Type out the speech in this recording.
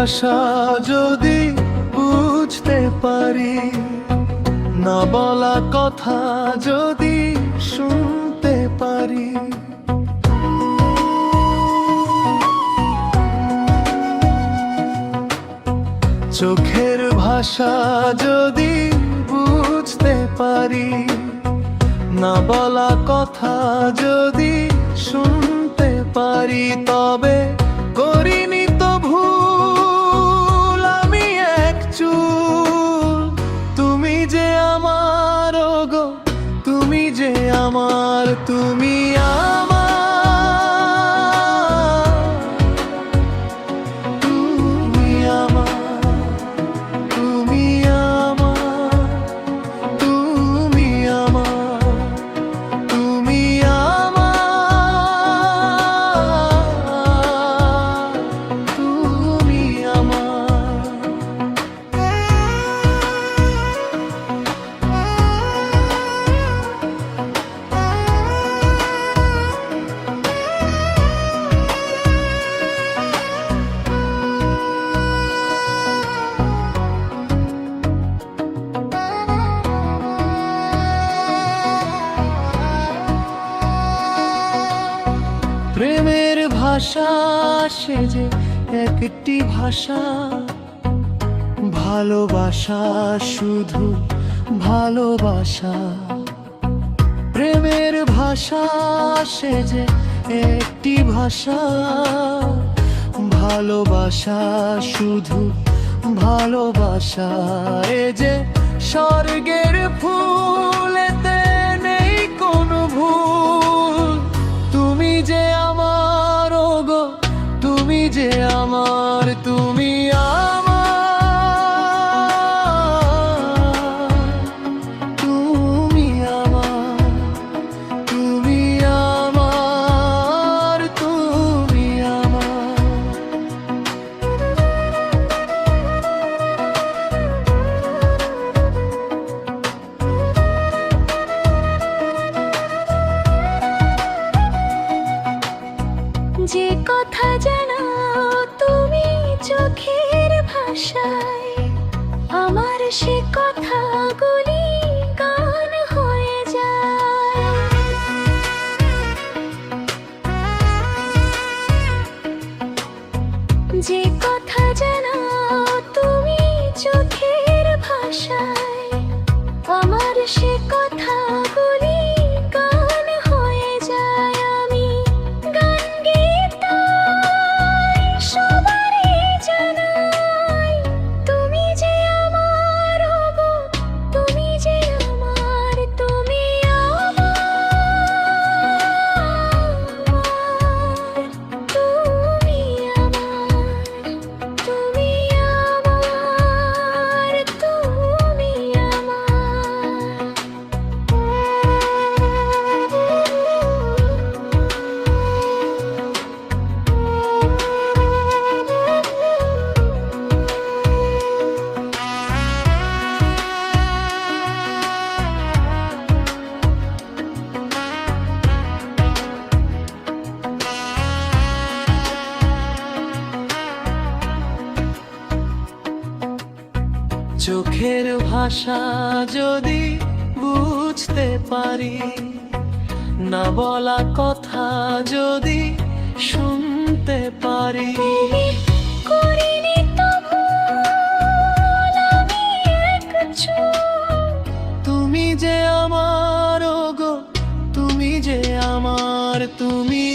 ভাষা যদি বুঝতে পারি, না বলা কথা যদি শুনতে পারি, চোখের ভাষা যদি বুঝতে পারি, না বলা কথা যদি শুনতে পারি, তবে করিনি তো ভুল আমি এক চুল। তুমি যে আমার ওগো, তুমি যে আমার, তুমি আমার, তুমি আমার, তুমি আমার, তুমি আমার, তুমি আমার, তুমি আমার। প্রেমের ভাষা সে যে একটি ভাষা, ভালোবাসা শুধু ভালোবাসা। প্রেমের ভাষা সে যে একটি ভাষা, ভালোবাসা শুধু ভালোবাসা। এ যে স্বর্গের ফুল, এতে নেই কোনো ভুল। তুমি যে আমার ওগো, তুমি যে আমার, তুমি আমার, তুমি আমার, তুমি আমার, তুমি আমার। যে কথা জানাও তুমি চোখের ভাষায়, আমার সে কথাগুলি গান হয়ে যায়। যে কথা জানাও তুমি চোখের ভাষায়, আমার সে কথাগুলি গান হয়ে যায়। আমি গান গীতাই সবারই জানাই, তুমি যে আমার ওগো, তুমি যে আমার, তুমি আমার, তুমি আমার, তুমি আমার, তুমি চোখের ভাষা যদি বুঝতে পারি, না বলা কথা যদি শুনতে পারি, করিনি তো ভুল আমি এক চুল। তুমি যে আমার ওগো, তুমি যে আমার, তুমি